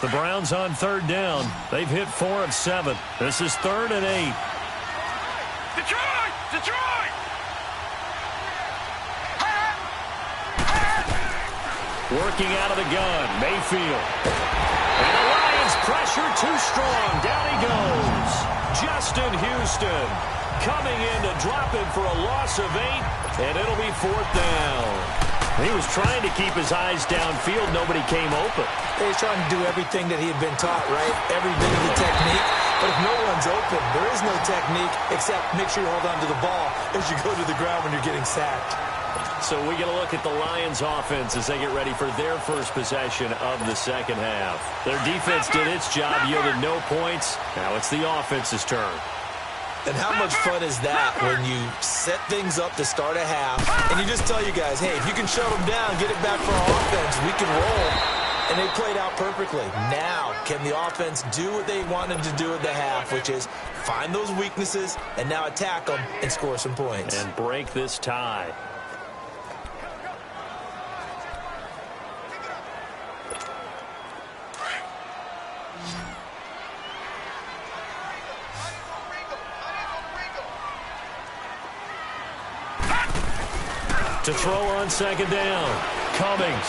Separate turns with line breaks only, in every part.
The Browns on third down. They've hit 4 of 7. This is 3rd and 8.
Detroit! Detroit!
Working out of the gun, Mayfield. And the Lions pressure too strong. Down he goes. Justin Houston coming in to drop him for a loss of 8, and it'll be 4th down. He was trying to keep his eyes downfield. Nobody came open.
He was trying to do everything that he had been taught, right? Every bit of the technique. But if no one's open, there is no technique except make sure you hold on to the ball as you go to the ground when you're getting sacked.
So we get a look at the Lions offense as they get ready for their first possession of the second half. Their defense did its job, yielded no points. Now it's the offense's turn.
And how much fun is that when you set things up to start a half and you just tell you guys, hey, if you can shut them down, get it back for our offense, we can roll. And they played out perfectly. Now, can the offense do what they wanted to do at the half, which is find those weaknesses and now attack them and score some points.
And break this tie. To throw on second down. Cummings.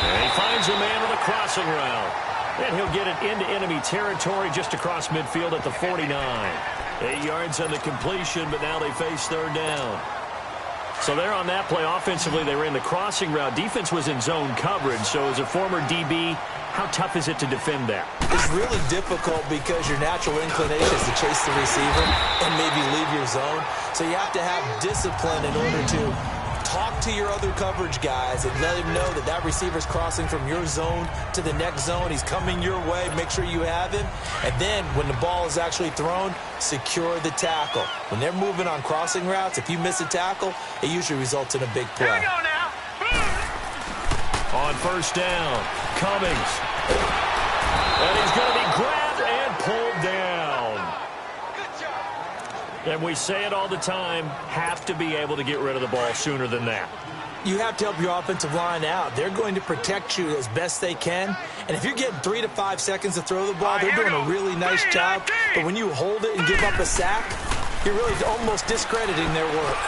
And he finds a man on the crossing route. And he'll get it into enemy territory just across midfield at the 49. 8 yards on the completion, but now they face third down. So there on that play, offensively, they ran the crossing route. Defense was in zone coverage, so as a former DB, how tough is it to defend that?
It's really difficult because your natural inclination is to chase the receiver and maybe leave your zone. So you have to have discipline in order to talk to your other coverage guys and let him know that that receiver's crossing from your zone to the next zone. He's coming your way. Make sure you have him. And then when the ball is actually thrown, secure the tackle. When they're moving on crossing routes, if you miss a tackle, it usually results in a big play.
Here we go now.
On first down, Cummings. And he's going to be grabbed and pulled down. And we say it all the time, have to be able to get rid of the ball sooner than that.
You have to help your offensive line out. They're going to protect you as best they can. And if you're getting 3 to 5 seconds to throw the ball, they're doing a really nice job. But when you hold it and give up a sack, you're really almost discrediting their work.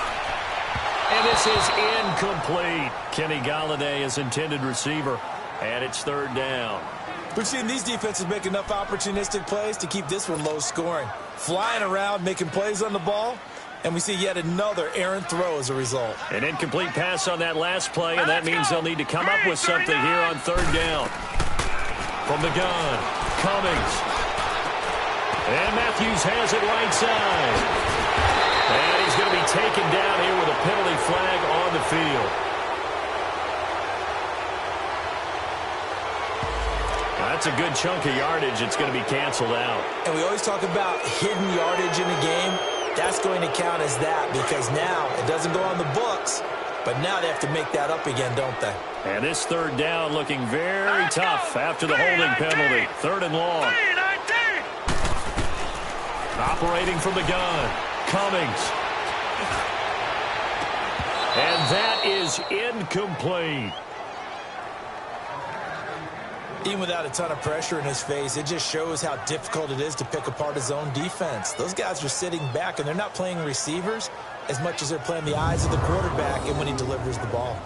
And this is incomplete. Kenny Golladay is intended receiver, and it's third down.
We've seen these defenses make enough opportunistic plays to keep this one low scoring. Flying around, making plays on the ball, and we see yet another errant throw as a result.
An incomplete pass on that last play, and that means they'll need to come up with something here on third down. From the gun, Cummings. And Matthews has it right side. And he's going to be taken down here with a penalty flag on the field. That's a good chunk of yardage. It's going to be canceled out.
And we always talk about hidden yardage in a game. That's going to count as that because now it doesn't go on the books, but now they have to make that up again, don't they?
And this third down looking very tough after the holding penalty. Third and long. Operating from the gun, Cummings. And that is incomplete.
Even without a ton of pressure in his face, it just shows how difficult it is to pick apart his own defense. Those guys are sitting back, and they're not playing receivers as much as they're playing the eyes of the quarterback and when he delivers the ball.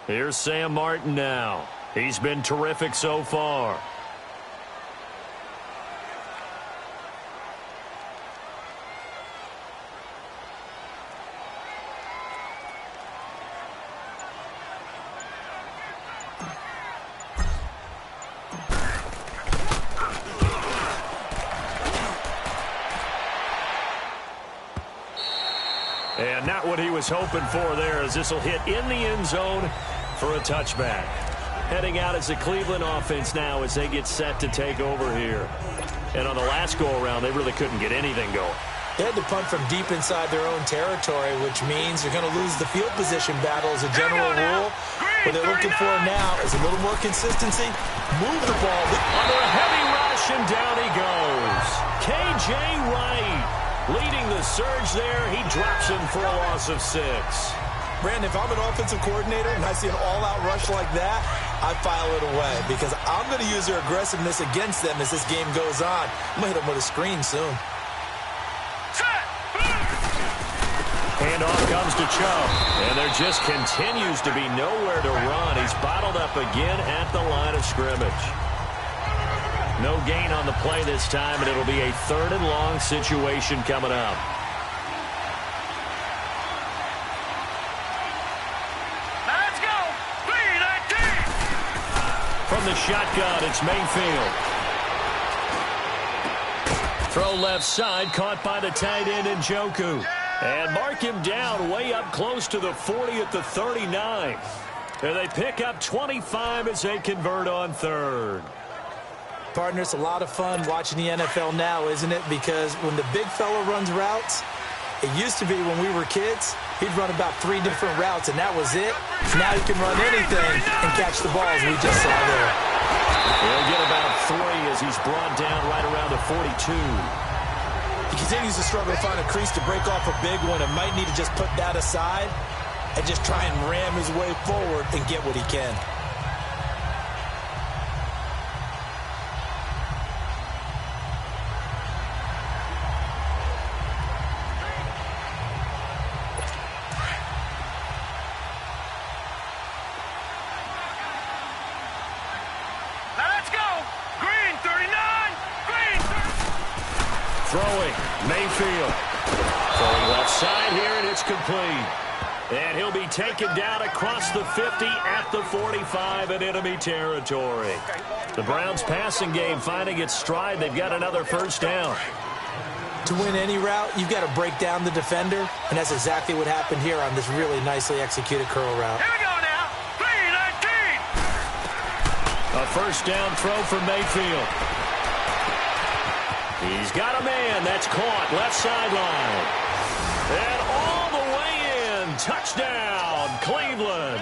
Here's Sam Martin now. He's been terrific so far. And not what he was hoping for there, as this will hit in the end zone for a touchback. Heading out as the Cleveland offense now as they get set to take over here. And on the last go-around, they really couldn't get anything going.
They had to punt from deep inside their own territory, which means you're going to lose the field position battle as a general rule. What they're looking for now is a little more consistency. Move the ball.
Under a heavy rush, and down he goes. K.J. Wright leading the surge there. He drops him for a loss of 6.
Brandon, if I'm an offensive coordinator and I see an all-out rush like that, I file it away because I'm going to use their aggressiveness against them as this game goes on. I'm going to hit them with a screen soon.
Handoff comes to Chubb, and there just continues to be nowhere to run. He's bottled up again at the line of scrimmage. No gain on the play this time, and it'll be a 3rd and long situation coming up.
Let's go. 3-19.
From the shotgun, it's Mayfield. Throw left side, caught by the tight end Njoku. And mark him down way up close to the 40 at the 39. And they pick up 25 as they convert on 3rd.
Partner, it's a lot of fun watching the NFL now, isn't it? Because when the big fella runs routes, it used to be when we were kids, he'd run about 3 different routes, and that was it. Now he can run anything and catch the balls we just saw there.
He'll get about 3 as he's brought down right around the 42.
He continues to struggle to find a crease to break off a big one and might need to just put that aside and just try and ram his way forward and get what he can.
Let's go. Green 39. Green.
Throwing, Mayfield. Throwing left side here, and it's complete. And he'll be taken down across the 50 at the 45 in enemy territory. The Browns passing game finding its stride. They've got another 1st down.
To win any route, you've got to break down the defender, and that's exactly what happened here on this really nicely executed curl route.
Here we go now. 3-19.
A 1st down throw for Mayfield. He's got a man. That's caught. Left sideline. And all the way in. Touchdown, Cleveland.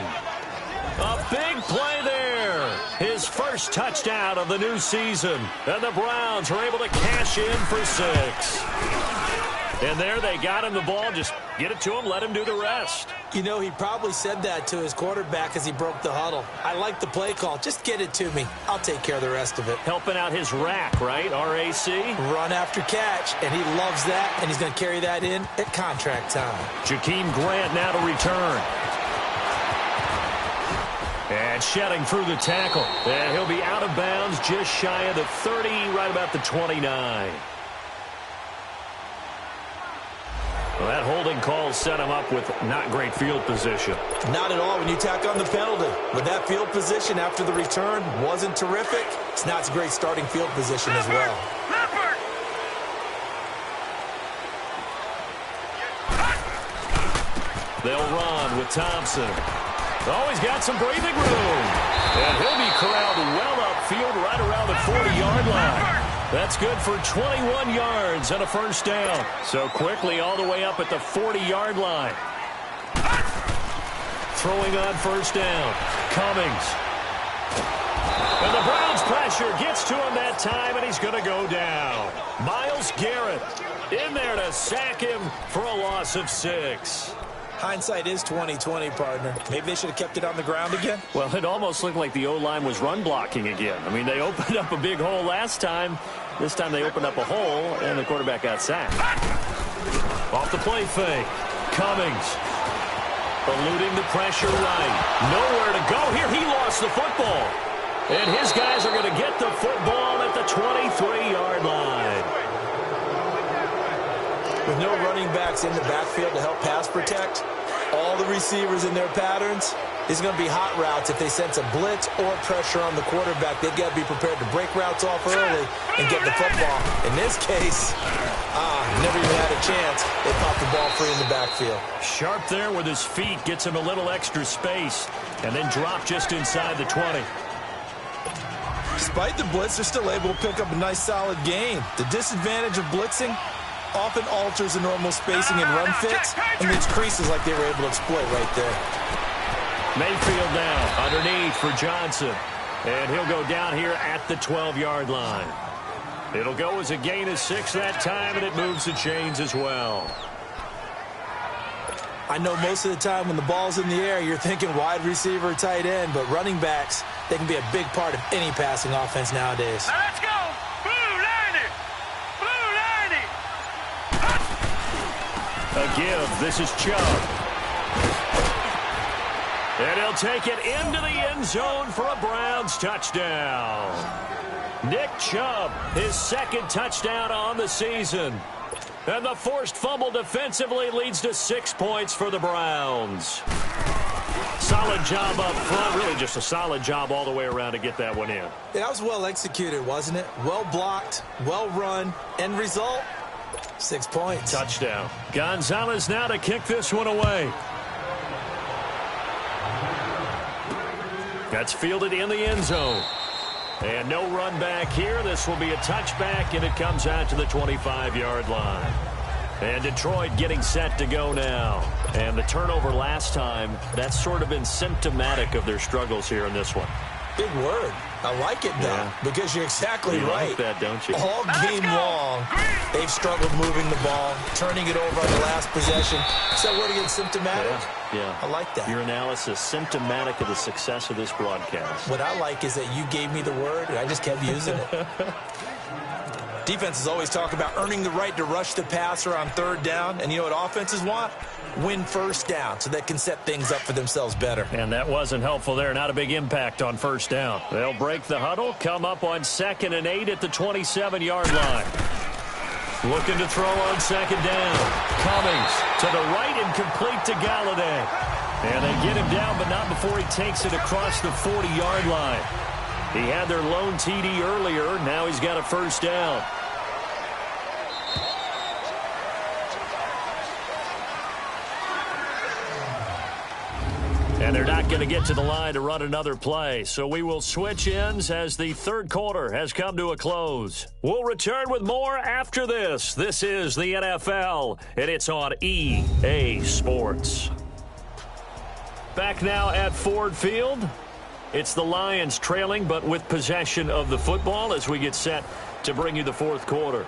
A big play there. His 1st touchdown of the new season. And the Browns are able to cash in for 6. And there they got him the ball. Just get it to him. Let him do the rest.
You know, he probably said that to his quarterback as he broke the huddle. I like the play call. Just get it to me. I'll take care of the rest of it.
Helping out his rack, right? RAC.
Run after catch, and he loves that, and he's going to carry that in at contract time.
Jakeem Grant now to return. And shedding through the tackle. And he'll be out of bounds just shy of the 30, right about the 29. Well, that holding call set him up with not great field position.
Not at all when you tack on the penalty. But that field position after the return wasn't terrific. It's not a great starting field position as well.
Leopard.
They'll run with Thompson. Oh, he's got some breathing room. And he'll be corralled well upfield right around the 40-yard line. That's good for 21 yards and a 1st down. So quickly all the way up at the 40-yard line. Throwing on 1st down. Cummings. And the Browns pressure gets to him that time, and he's going to go down. Myles Garrett in there to sack him for a loss of 6.
Hindsight is 20/20, partner. Maybe they should have kept it on the ground again.
Well, it almost looked like the O-line was run blocking again. I mean, they opened up a big hole last time. This time they opened up a hole, and the quarterback got sacked. Off the play fake. Cummings. Eluding the pressure right. Nowhere to go here. He lost the football. And his guys are going to get the football at the 23-yard line.
With no running backs in the backfield to help pass protect, all the receivers in their patterns, it's going to be hot routes if they sense a blitz or pressure on the quarterback. They've got to be prepared to break routes off early and get the football. In this case, never even had a chance. They popped the ball free in the backfield.
Sharp there with his feet, gets him a little extra space, and then drop just inside the 20.
Despite the blitz, they're still able to pick up a nice solid gain. The disadvantage of blitzing often alters the normal spacing and run fits and leaves creases like they were able to exploit right there.
Mayfield now underneath for Johnson. And he'll go down here at the 12-yard line. It'll go as a gain of 6 that time, and it moves the chains as well.
I know most of the time when the ball's in the air, you're thinking wide receiver, tight end, but running backs, they can be a big part of any passing offense nowadays.
Now let's go. Blue 90. Blue 90.
A give. This is Chubb. And he'll take it into the end zone for a Browns touchdown. Nick Chubb, his second touchdown on the season. And the forced fumble defensively leads to 6 points for the Browns. Solid job up front. Really just a solid job all the way around to get that one in.
Yeah, that was well executed, wasn't it? Well blocked, well run. End result, 6 points.
Touchdown. Gonzalez now to kick this one away. That's fielded in the end zone. And no run back here. This will be a touchback, and it comes out to the 25-yard line. And Detroit getting set to go now. And the turnover last time, that's sort of been symptomatic of their struggles here in this one.
Big word. I like it, though, because you're exactly right.
Like that, don't you?
All game long, they've struggled moving the ball, turning it over on the last possession. So what again, symptomatic?
Yeah.
I like that.
Your analysis, symptomatic of the success of this broadcast.
What I like is that you gave me the word, and I just kept using it. Defenses always talk about earning the right to rush the passer on third down. And you know what offenses want? Win first down so they can set things up for themselves better.
And that wasn't helpful there. Not a big impact on first down. They'll break the huddle, come up on 2nd and 8 at the 27-yard line. Looking to throw on 2nd down. Cummings to the right and complete to Galladay. And they get him down, but not before he takes it across the 40-yard line. He had their lone TD earlier. Now he's got a first down. And they're not going to get to the line to run another play. So we will switch ends as the third quarter has come to a close. We'll return with more after this. This is the NFL, and it's on EA Sports. Back now at Ford Field. It's the Lions trailing, but with possession of the football as we get set to bring you the fourth quarter.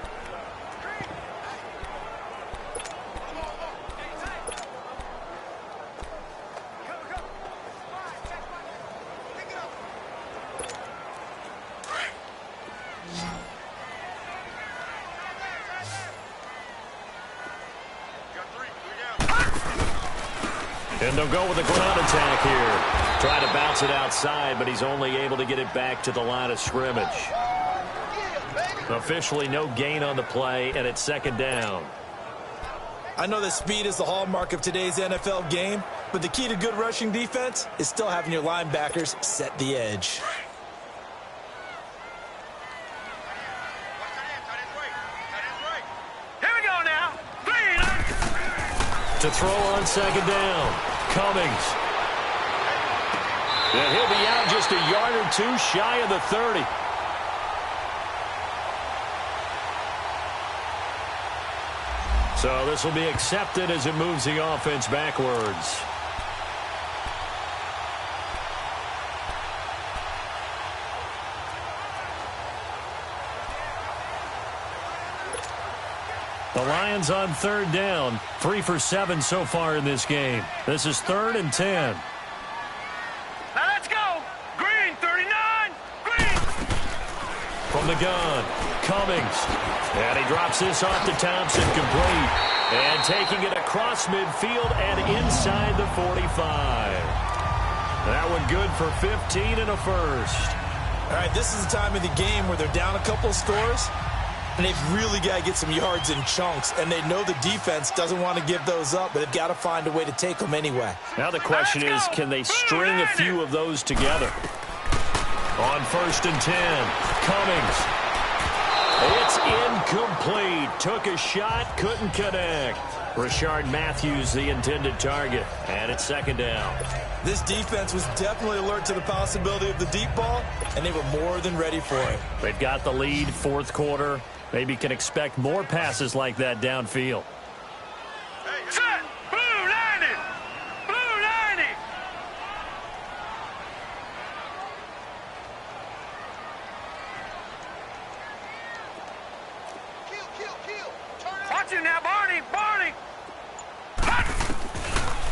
And they'll go with a ground attack here. Try to bounce it outside, but he's only able to get it back to the line of scrimmage. Officially no gain on the play, and it's 2nd down.
I know that speed is the hallmark of today's NFL game, but the key to good rushing defense is still having your linebackers set the edge.
Here we go now.
To throw on 2nd down. Cummings. And he'll be out just a yard or two shy of the 30. So this will be accepted as it moves the offense backwards. The Lions on 3rd down. 3 for 7 so far in this game. This is 3rd and 10.
Now let's go. Green 39. Green.
From the gun, Cummings. And he drops this off to Thompson, complete. And taking it across midfield and inside the 45. That one good for 15 and a first.
All right, this is the time of the game where they're down a couple scores, and they've really got to get some yards in chunks, and they know the defense doesn't want to give those up, but they've got to find a way to take them anyway.
Now the question is, can they string a few of those together? On 1st and 10, Cummings. It's incomplete. Took a shot, couldn't connect. Rashard Matthews, the intended target, and it's 2nd down.
This defense was definitely alert to the possibility of the deep ball, and they were more than ready for it.
They've got the lead, 4th quarter. Maybe can expect more passes like that downfield.
Set. Blue 90. Blue 90. Got you now, Barney. Barney.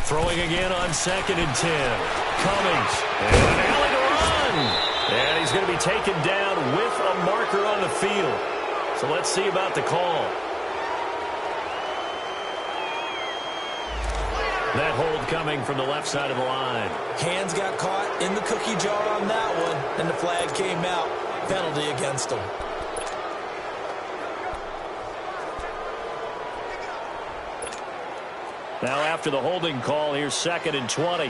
Throwing again on 2nd and 10. Cummings. And an alley to run. And he's going to be taken down with a marker on the field. So let's see about the call. That hold coming from the left side of the line.
Hands got caught in the cookie jar on that one, and the flag came out. Penalty against him.
Now after the holding call, here's 2nd and 20.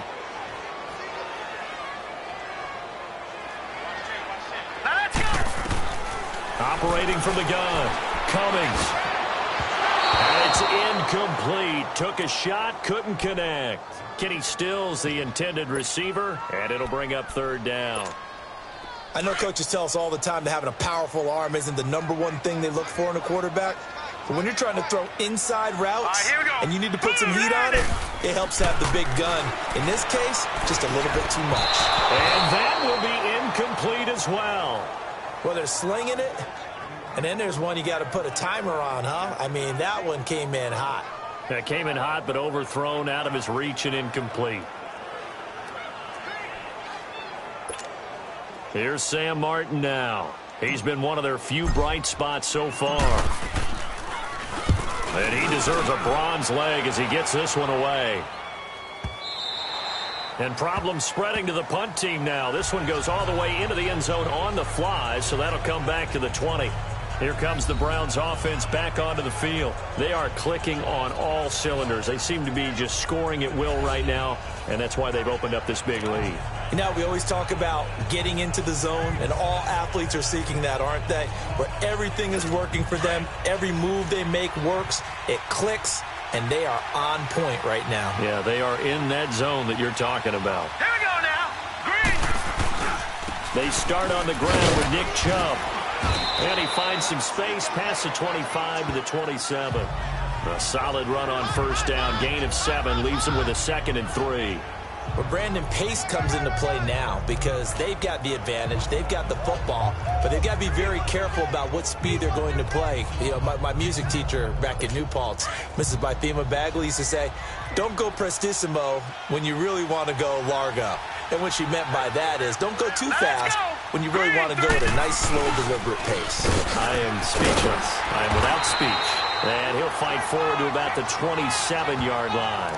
Now let's go.
Operating from the gun. Cummings. And it's incomplete. Took a shot, couldn't connect. Kenny Stills, the intended receiver, and it'll bring up 3rd down.
I know coaches tell us all the time that having a powerful arm isn't the #1 thing they look for in a quarterback. But when you're trying to throw inside routes
here we go.
and you need to put some heat on it, it helps have the big gun. In this case, just a little bit too much.
And that will be incomplete as well.
Well, they're slinging it, and then there's one you got to put a timer on, huh? I mean, that one came in hot.
That came in hot, but overthrown, out of his reach, and incomplete. Here's Sam Martin now. He's been one of their few bright spots so far. And he deserves a bronze leg as he gets this one away. And problems spreading to the punt team now. This one goes all the way into the end zone on the fly, so that'll come back to the 20. Here comes the Browns offense back onto the field. They are clicking on all cylinders. They seem to be just scoring at will right now, and that's why they've opened up this big lead.
You know, we always talk about getting into the zone, and all athletes are seeking that, aren't they? Where everything is working for them. Every move they make works. It clicks, and they are on point right now.
Yeah, they are in that zone that you're talking about.
Here we go now. Green.
They start on the ground with Nick Chubb. And he finds some space past the 25 to the 27. A solid run on 1st down. Gain of 7 leaves him with a 2nd and 3.
But Brandon, pace comes into play now because they've got the advantage. They've got the football, but they've got to be very careful about what speed they're going to play. You know, my music teacher back in New Paltz, Mrs. Bythema Bagley, used to say, don't go prestissimo when you really want to go largo. And what she meant by that is don't go too fast when you really want to go at a nice, slow, deliberate pace.
I am speechless. I am without speech. And he'll fight forward to about the 27-yard line.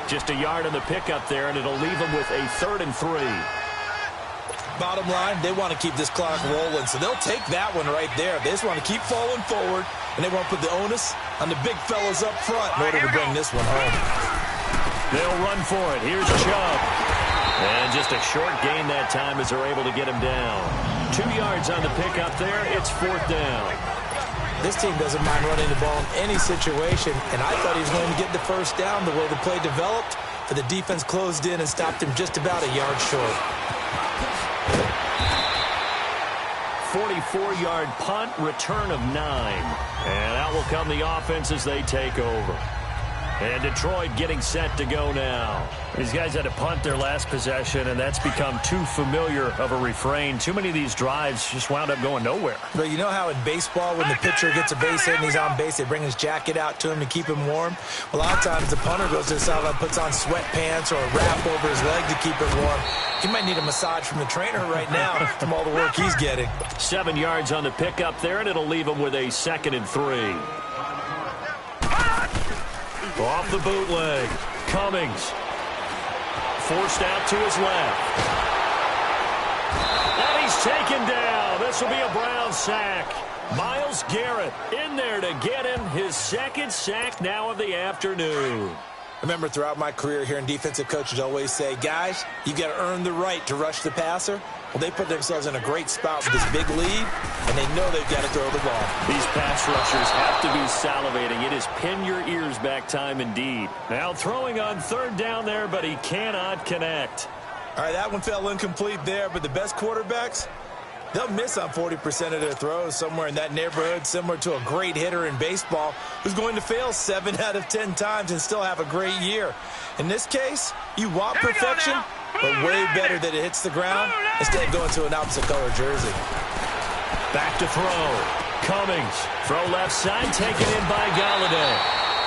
Just a yard on the pickup there, and it'll leave him with a 3rd and 3.
Bottom line, they want to keep this clock rolling, so they'll take that one right there. They just want to keep falling forward, and they want to put the onus on the big fellas up front in order to bring this one home.
They'll run for it. Here's Chubb. And just a short gain that time as they're able to get him down. 2 yards on the pickup there. It's 4th down.
This team doesn't mind running the ball in any situation, and I thought he was going to get the 1st down the way the play developed, but the defense closed in and stopped him just about a yard short.
44-yard punt, return of 9. And out will come the offense as they take over. And Detroit getting set to go now. These guys had to punt their last possession, and that's become too familiar of a refrain. Too many of these drives just wound up going nowhere.
But you know how in baseball, when the pitcher gets a base hit and he's on base, they bring his jacket out to him to keep him warm? Well, a lot of times the punter goes to the sideline, puts on sweatpants or a wrap over his leg to keep it warm. He might need a massage from the trainer right now from all the work he's getting.
7 yards on the pickup there, and it'll leave him with a 2nd and 3. Off the bootleg. Cummings. Forced out to his left. And he's taken down. This will be a Brown sack. Myles Garrett in there to get him his 2nd sack now of the afternoon.
I remember throughout my career hearing defensive coaches always say, guys, you got to earn the right to rush the passer. Well, they put themselves in a great spot with this big lead, and they know they've got to throw the ball.
These pass rushers have to be salivating. It is pin your ears back time indeed. Now throwing on 3rd down there, but he cannot connect.
All right, that one fell incomplete there, but the best quarterbacks, they'll miss on 40% of their throws, somewhere in that neighborhood, similar to a great hitter in baseball who's going to fail 7 out of 10 times and still have a great year. In this case, you want perfection, but way better that it hits the ground instead of going to an opposite color jersey.
Back to throw. Cummings, throw left side, taken in by Galladay.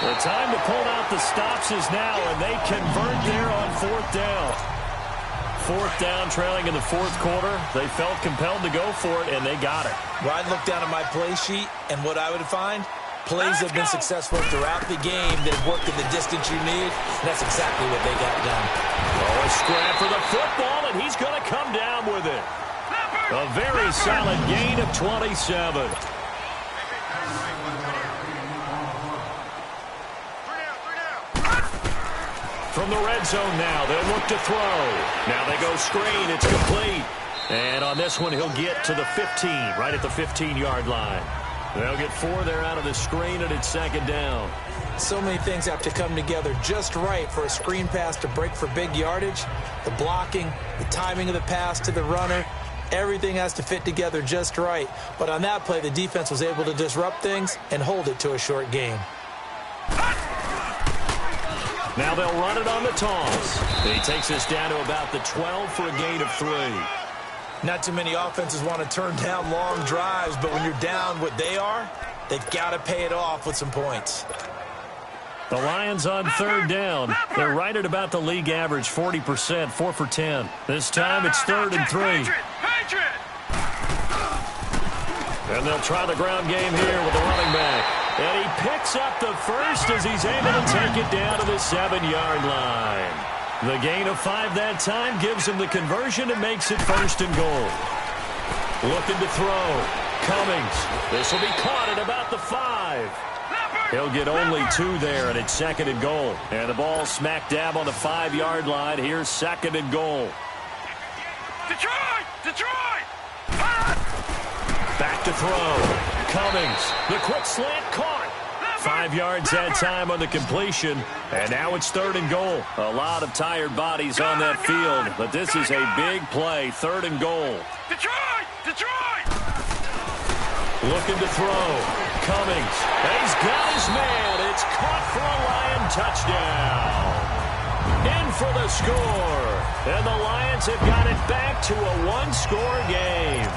The time to pull out the stops is now, and they convert there on fourth down. Fourth down, trailing in the fourth quarter. They felt compelled to go for it, and they got it.
Well, I'd look down at my play sheet, and what I would find, plays have been successful throughout the game that have worked in the distance you need, and that's exactly what they got done.
Oh, a scrap for the football, and he's going to come down with it. A very solid gain of 27. From the red zone now, they'll look to throw. Now they go screen. It's complete. And on this one, he'll get to the 15, right at the 15-yard line. They'll get 4 there out of the screen, and it's second down.
So many things have to come together just right for a screen pass to break for big yardage. The blocking, the timing of the pass to the runner, everything has to fit together just right. But on that play, the defense was able to disrupt things and hold it to a short gain.
Now they'll run it on the toss. He takes us down to about the 12 for a gain of 3.
Not too many offenses want to turn down long drives, but when you're down what they are, they've got to pay it off with some points.
The Lions on third down. They're right at about the league average, 40%, 4 for 10. This time it's 3rd and 3. And they'll try the ground game here with the running back. And he picks up the first as he's able to take it down to the 7-yard line. The gain of 5 that time gives him the conversion and makes it 1st and goal. Looking to throw. Cummings. This will be caught at about the 5. He'll get only 2 there, and it's 2nd and goal. And the ball smack dab on the 5-yard line. Here's 2nd and goal.
Detroit! Detroit!
Back to throw. Cummings. The quick slant caught. 5 yards that time on the completion. And now it's 3rd and goal. A lot of tired bodies on that field. But this is a big play. 3rd and goal.
Detroit! Detroit!
Looking to throw. Cummings. And he's got his man. It's caught for a Lion touchdown. In for the score. And the Lions have got it back to a 1-score game.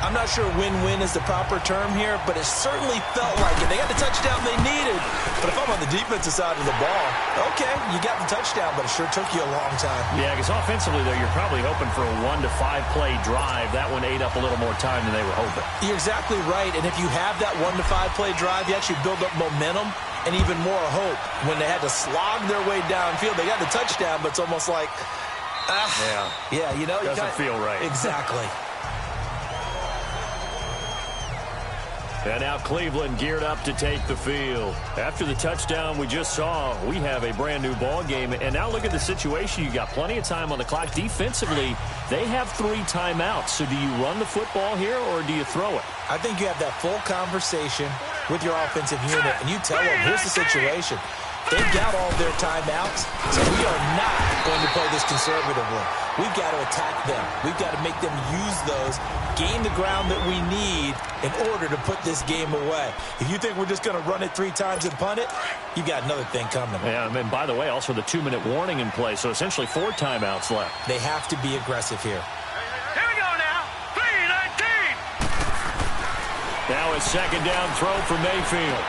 I'm not sure win-win is the proper term here, but it certainly felt like it. They got the touchdown they needed. But if I'm on the defensive side of the ball, okay, you got the touchdown, but it sure took you a long time.
Yeah, because offensively, though, you're probably hoping for a 1 to 5 play drive. That one ate up a little more time than they were hoping.
You're exactly right, and if you have that 1 to 5 play drive, you actually build up momentum and even more hope. When they had to slog their way downfield, they got the touchdown, but it's almost like, yeah, you know.
Doesn't feel right.
Exactly.
And now Cleveland geared up to take the field. After the touchdown we just saw, we have a brand-new ball game. And now look at the situation. You got plenty of time on the clock. Defensively, they have 3 timeouts. So do you run the football here or do you throw it?
I think you have that full conversation with your offensive unit, and you tell them, here's the situation. They've got all their timeouts, so we are not going to play this conservatively. We've got to attack them. We've got to make them use those, gain the ground that we need in order to put this game away. If you think we're just going to run it 3 times and punt it, you got another thing coming.
Yeah, and by the way, also the 2-minute warning in play, so essentially 4 timeouts left.
They have to be aggressive here.
Here we go now. 3-19.
Now a 2nd down throw for Mayfield.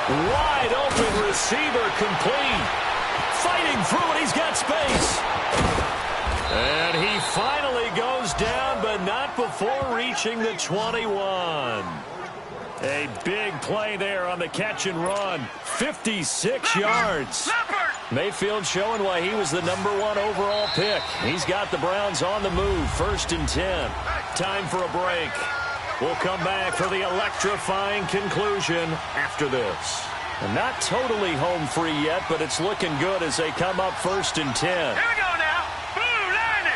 Wide open receiver complete. Fighting through it. He's got space. And he finally goes down, but not before reaching the 21. A big play there on the catch and run. 56 yards. Mayfield showing why he was the #1 overall pick. He's got the Browns on the move. 1st and 10. Time for a break. We'll come back for the electrifying conclusion after this. And not totally home free yet, but it's looking good as they come up 1st and 10.
Here we go now. Blue line.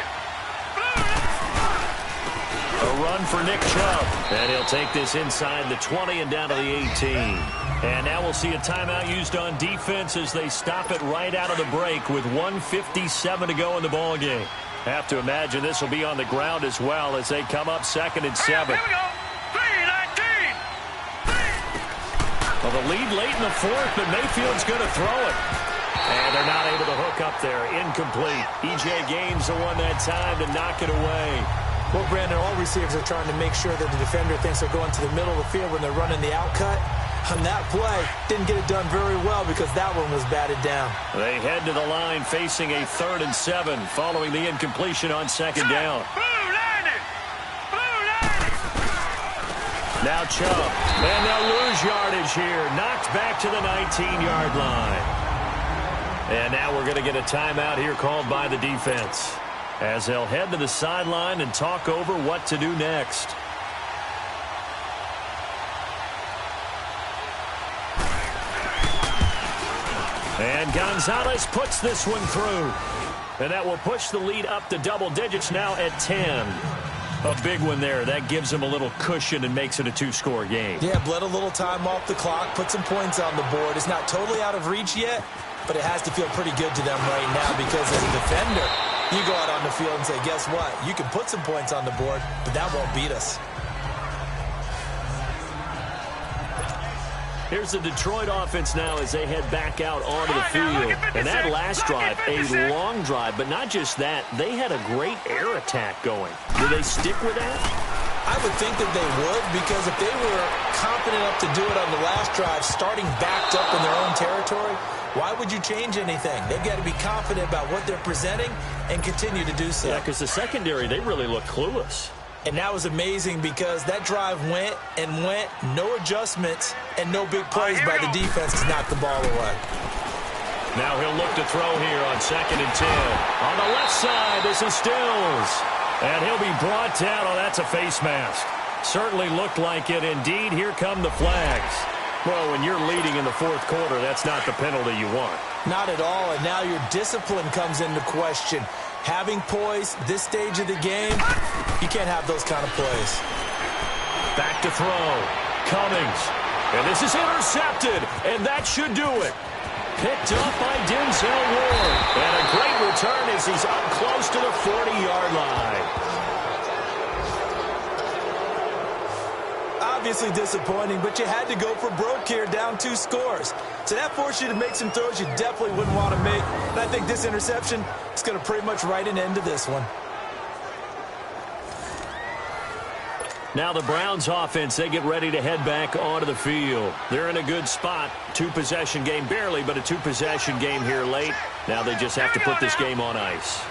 A run for Nick Chubb. And he'll take this inside the 20 and down to the 18. And now we'll see a timeout used on defense as they stop it right out of the break with 1:57 to go in the ballgame. Have to imagine this will be on the ground as well as they come up 2nd and 7.
Here we go. 3-19.
Well, the lead late in the 4th, but Mayfield's going to throw it. And they're not able to hook up there. Incomplete. E.J. Gaines the one that time to knock it away.
Well, Brandon, all receivers are trying to make sure that the defender thinks they're going to the middle of the field when they're running the out cut. On that play, didn't get it done very well because that one was batted down.
They head to the line facing a 3rd and 7 following the incompletion on 2nd down. Now Chubb, and they'll lose yardage here. Knocked back to the 19-yard line. And now we're going to get a timeout here called by the defense, as they'll head to the sideline and talk over what to do next. And Gonzalez puts this one through. And that will push the lead up to double digits now at 10. A big one there. That gives them a little cushion and makes it a 2-score game.
Yeah, bled a little time off the clock, put some points on the board. It's not totally out of reach yet, but it has to feel pretty good to them right now because as a defender, you go out on the field and say, guess what? You can put some points on the board, but that won't beat us.
Here's the Detroit offense now as they head back out onto the field. And that last drive, a long drive, but not just that. They had a great air attack going. Do they stick with that?
I would think that they would, because if they were confident enough to do it on the last drive, starting backed up in their own territory, why would you change anything? They've got to be confident about what they're presenting and continue to do so.
Yeah, because the secondary, they really look clueless.
And that was amazing because that drive went and went, no adjustments, and no big plays by the defense to knock the ball away.
Now he'll look to throw here on 2nd and 10. On the left side, this is Stills. And he'll be brought down. Oh, that's a face mask. Certainly looked like it. Indeed, here come the flags. Well, when you're leading in the 4th quarter, that's not the penalty you want.
Not at all, and now your discipline comes into question. Having poise this stage of the game, you can't have those kind of plays.
Back to throw. Cummings. And this is intercepted, and that should do it. Picked up by Denzel Ward. And a great return as he's up close to the 40-yard line.
Obviously disappointing, but you had to go for broke here, down 2 scores. So that forced you to make some throws you definitely wouldn't want to make. And I think this interception is going to pretty much write an end to this one.
Now the Browns offense, they get ready to head back onto the field. They're in a good spot. 2-possession game, barely, but a 2-possession game here late. Now they just have to put this game on ice.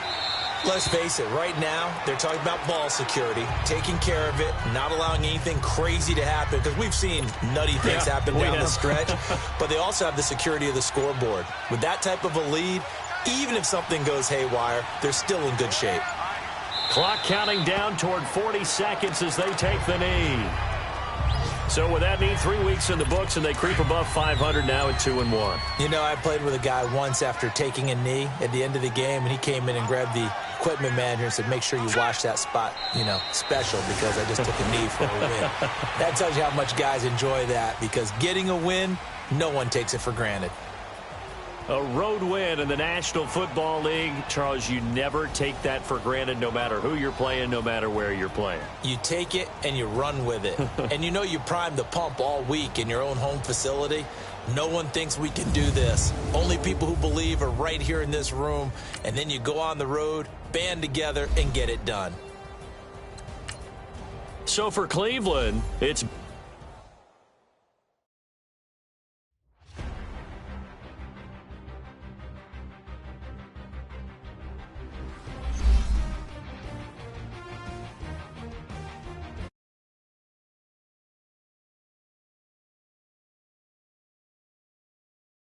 Let's face it, right now, they're talking about ball security, taking care of it, not allowing anything crazy to happen, because we've seen nutty things happen down the stretch, but they also have the security of the scoreboard. With that type of a lead, even if something goes haywire, they're still in good shape.
Clock counting down toward 40 seconds as they take the knee. So with that knee, 3 weeks in the books, and they creep above 500 now at 2-1.
You know, I played with a guy once after taking a knee at the end of the game, and he came in and grabbed the equipment manager and said, make sure you wash that spot, you know, special, because I just took a knee for a win. That tells you how much guys enjoy that, because getting a win, no one takes it for granted.
A road win in the National Football League. Charles, you never take that for granted, no matter who you're playing, no matter where you're playing.
You take it and you run with it. And you know you primed the pump all week in your own home facility. No one thinks we can do this. Only people who believe are right here in this room. And then you go on the road, band together, and get it done.
So for Cleveland, it's